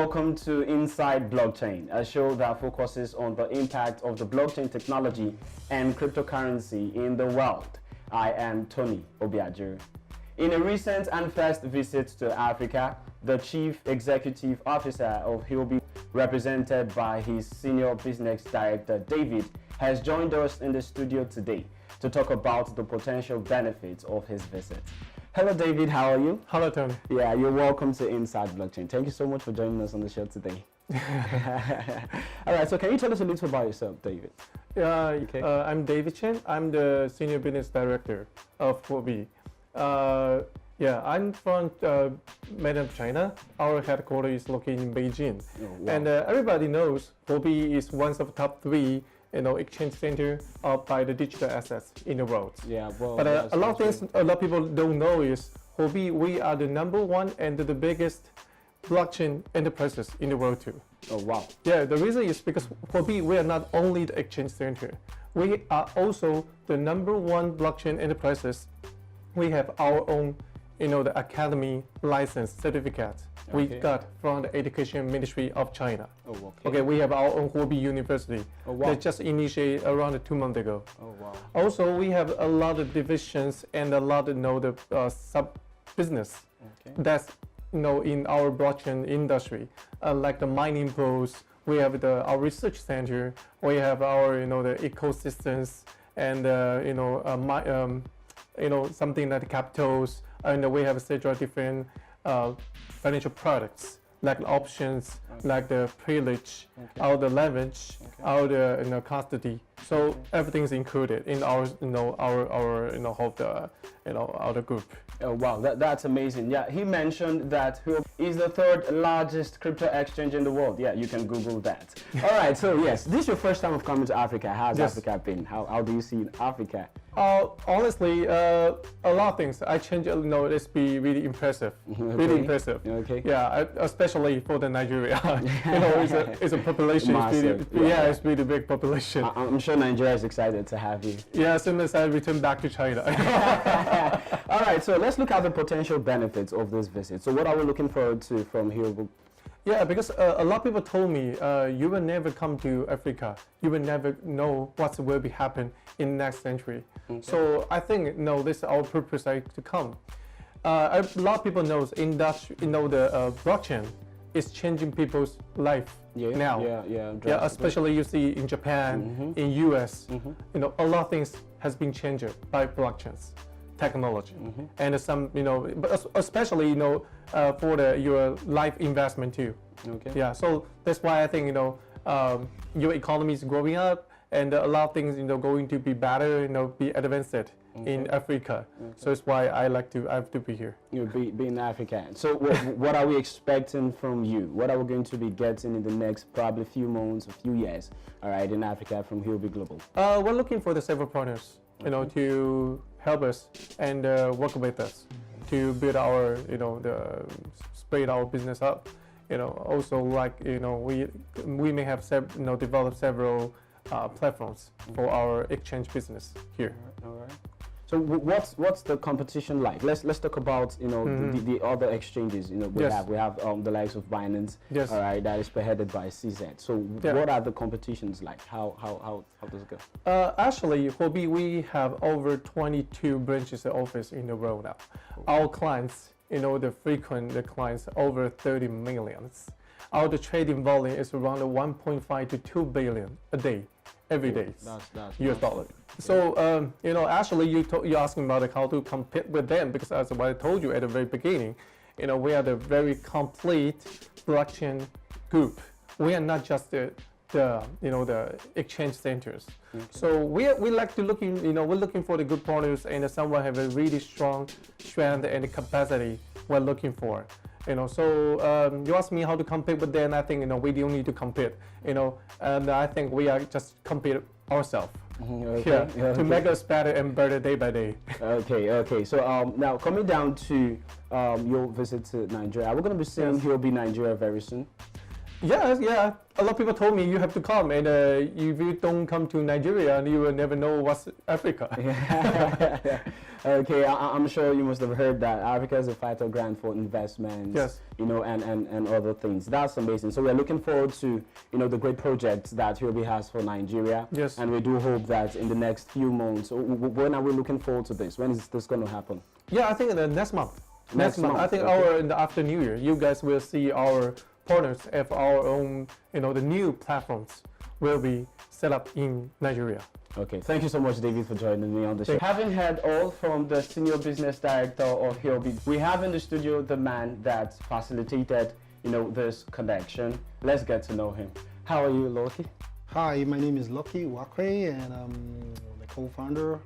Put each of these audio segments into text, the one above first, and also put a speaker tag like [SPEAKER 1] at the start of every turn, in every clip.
[SPEAKER 1] welcome to Inside Blockchain, a show that focuses on the impact of the blockchain technology and cryptocurrency in the world. I am Tony Obiajuru. In a recent and first visit to Africa, the Chief Executive Officer of Huobi, represented by his Senior Business Director David, has joined us in the studio today to talk about the potential benefits of his visit. Hello David, how are you?
[SPEAKER 2] Hello Tony.
[SPEAKER 1] Yeah, you're welcome to Inside Blockchain. Thank you so much for joining us on the show today. All right, so can you tell us a little about yourself, David?
[SPEAKER 2] Yeah, I'm David Chen. I'm the Senior Business Director of Huobi. I'm from mainland China. Our headquarters is located in Beijing.
[SPEAKER 1] Oh, wow.
[SPEAKER 2] And everybody knows Huobi is one of the top three exchange center by the digital assets in the world.
[SPEAKER 1] Yeah, well,
[SPEAKER 2] but a lot of people don't know is Huobi, we are the #1 and the biggest blockchain enterprises in the world too.
[SPEAKER 1] Oh wow.
[SPEAKER 2] Yeah, the reason is because Huobi, we are not only the exchange center, we are also the #1 blockchain enterprises. We have our own, the academy license certificate we got from the Education Ministry of China.
[SPEAKER 1] Oh, okay.
[SPEAKER 2] Okay, we have our own Huobi University.
[SPEAKER 1] Oh, wow.
[SPEAKER 2] That just initiated around 2 months ago.
[SPEAKER 1] Oh, wow.
[SPEAKER 2] Also, we have a lot of divisions and a lot of sub-business that's in our blockchain industry, like the mining pools. We have our research center. We have our the ecosystems and something like capitals, and we have several different financial products like options, like the privilege, or the leverage, or the custody. So everything's included in our our group.
[SPEAKER 1] Oh wow, that's amazing. Yeah, he mentioned that Huobi is the 3rd largest crypto exchange in the world. Yeah, you can Google that. All right, so yes, this is your first time of coming to Africa. How's Africa been? How do you see Africa?
[SPEAKER 2] Honestly, a lot of things. I changed. It's be really impressive. Really impressive.
[SPEAKER 1] Okay.
[SPEAKER 2] Yeah, especially for the Nigeria. It's a population.
[SPEAKER 1] Massive,
[SPEAKER 2] it's really big population.
[SPEAKER 1] I'm sure Nigeria is excited to have you.
[SPEAKER 2] Yeah, as soon as I return back to China.
[SPEAKER 1] All right, so let's look at the potential benefits of this visit. So what are we looking forward to from here?
[SPEAKER 2] Yeah, because a lot of people told me you will never come to Africa. You will never know what will be happen in next century. So I think this is our purpose to come. A lot of people knows industry, the blockchain is changing people's life now. Yeah, especially you see in Japan, in US, a lot of things has been changed by blockchains technology, and some but especially for your life investment too. Yeah, so that's why I think your economy is growing up, and a lot of things going to be better, be advanced in Africa. So that's why I have to be here.
[SPEAKER 1] Be in Africa. So what are we expecting from you? What are we going to be getting in the next probably few months, a few years? All right, in Africa from Huobi Global.
[SPEAKER 2] We're looking for the several partners, to help us and work with us to build our, spread our business up. Also like we may have developed several platforms for our exchange business here.
[SPEAKER 1] All right. So what's the competition like? Let's talk about the other exchanges. We have the likes of Binance.
[SPEAKER 2] Yes.
[SPEAKER 1] All right, that is spearheaded by CZ. So what are the competitions like? How does it go?
[SPEAKER 2] Actually, Huobi, we have over 22 branches of office in the world now. Our clients, the clients over 30 millions. Our trading volume is around 1.5 to 2 billion a day, every day.
[SPEAKER 1] That's
[SPEAKER 2] US dollar. So actually you're asking about how to compete with them, because as what I told you at the very beginning, we are the very complete blockchain group. We are not just the exchange centers. So we like to we're looking for the good partners, and someone have a really strong strength and capacity we're looking for. So you ask me how to compete with them. I think we don't need to compete. And I think we are just compete ourselves. To make us better and better day by day.
[SPEAKER 1] Okay. So now coming down to your visit to Nigeria, we're going to be seeing Huobi Nigeria very soon.
[SPEAKER 2] Yeah. A lot of people told me you have to come, and if you don't come to Nigeria, you will never know what's Africa.
[SPEAKER 1] Okay, I'm sure you must have heard that Africa is a vital ground for investments.
[SPEAKER 2] Yes.
[SPEAKER 1] You know, and other things. That's amazing. So we're looking forward to, you know, the great projects that Huobi has for Nigeria.
[SPEAKER 2] Yes.
[SPEAKER 1] And we do hope that in the next few months, when are we looking forward to this? When is this going to happen?
[SPEAKER 2] Yeah, I think in the next month.
[SPEAKER 1] Next month.
[SPEAKER 2] I think
[SPEAKER 1] Okay.
[SPEAKER 2] after New Year, you guys will see our partners have our own, you know, the new platforms will be set up in Nigeria.
[SPEAKER 1] Okay, thank you so much, David, for joining me on the show. Having heard all from the Senior Business Director of Huobi, we have in the studio the man that facilitated, you know, this connection. Let's get to know him. How are you, Loki?
[SPEAKER 3] Hi, my name is Uwakwe, and I'm the co-founder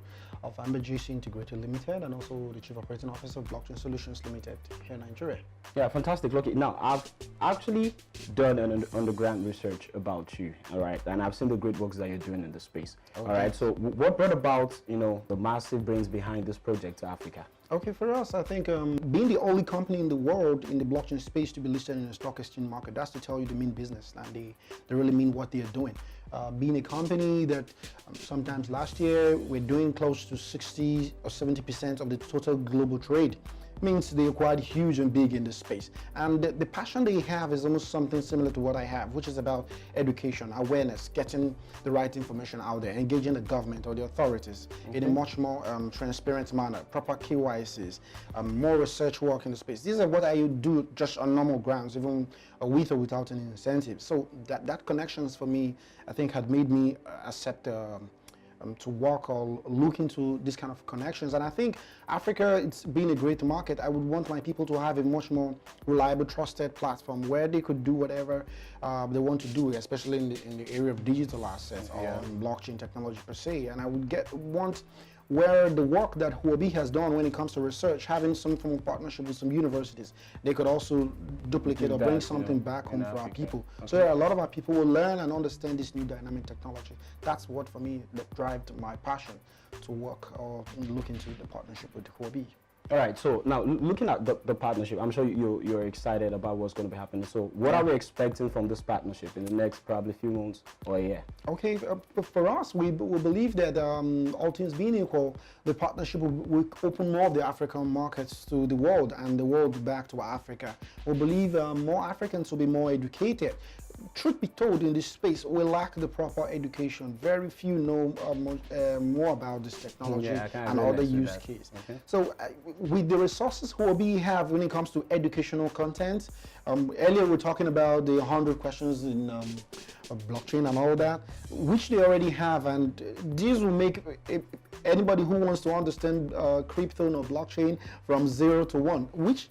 [SPEAKER 3] of AmberGC Integrated Limited and also the Chief Operating Officer of Blockchain Solutions Limited here in Nigeria.
[SPEAKER 1] Yeah, fantastic, Loki. Now, I've actually done an underground research about you, all right, and I've seen the great works that you're doing in the space. Okay. All right, so what brought about, you know, the massive brains behind this project to Africa?
[SPEAKER 3] Okay, for us, I think being the only company in the world in the blockchain space to be listed in the stock exchange market, that's to tell you they mean business, and they really mean what they are doing. Being a company that sometimes last year we're doing close to 60 or 70% of the total global trade means they are quite huge and big in this space. And the passion they have is almost something similar to what I have, which is about education, awareness, getting the right information out there, engaging the government or the authorities in a much more transparent manner, proper KYCs, more research work in the space. These are what I do just on normal grounds, even with or without an incentive. So that connections for me, I think, had made me accept to work or look into this kind of connections. And I think Africa, it's been a great market. I would want my people to have a much more reliable, trusted platform where they could do whatever they want to do, especially in the area of digital assets or blockchain technology per se. And I would want where the work that Huobi has done when it comes to research, having some form of partnership with some universities, they could also duplicate or bring something back home for our people. Okay. So a lot of our people will learn and understand this new dynamic technology. That's what, for me, that drives my passion to work or look into the partnership with Huobi.
[SPEAKER 1] All right, so now looking at the partnership, I'm sure you're excited about what's going to be happening. So what are we expecting from this partnership in the next probably few months or a year?
[SPEAKER 3] Okay, for us, we believe that all things being equal, the partnership will open more of the African markets to the world and the world back to Africa. We believe more Africans will be more educated. Truth be told, in this space, we lack the proper education. Very few know more about this technology and other use cases. Okay. So with the resources Huobi have when it comes to educational content, earlier we were talking about the 100 questions in blockchain and all that, which they already have, and these will make anybody who wants to understand crypto or blockchain from 0 to 1, which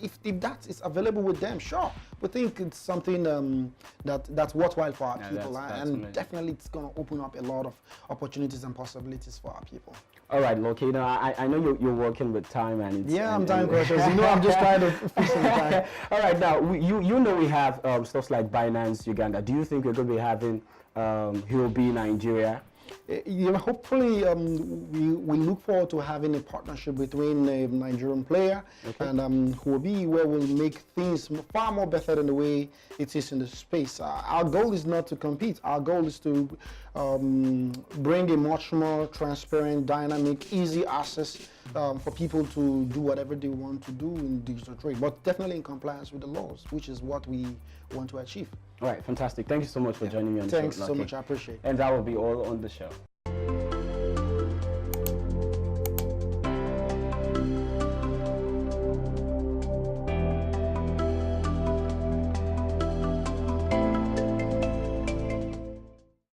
[SPEAKER 3] if that is available with them, sure, we think it's something that's worthwhile for our people, that's and amazing. Definitely it's going to open up a lot of opportunities and possibilities for our people.
[SPEAKER 1] All right, Loki, now I know you're working with time, and it's,
[SPEAKER 3] I'm time precious. You know, I'm just trying to fix the time.
[SPEAKER 1] All right, now you know we have stuff like Binance Uganda. Do you think we're going to be having Huobi Nigeria?
[SPEAKER 3] Hopefully, we look forward to having a partnership between a Nigerian player and Huobi, where we'll make things far more better than the way it is in the space. Our goal is not to compete. Our goal is to bring a much more transparent, dynamic, easy access for people to do whatever they want to do in digital trade, but definitely in compliance with the laws, which is what we want to achieve.
[SPEAKER 1] All right, fantastic. Thank you so much for joining me on the show.
[SPEAKER 3] Thanks so much. I appreciate it.
[SPEAKER 1] And that will be all on the show.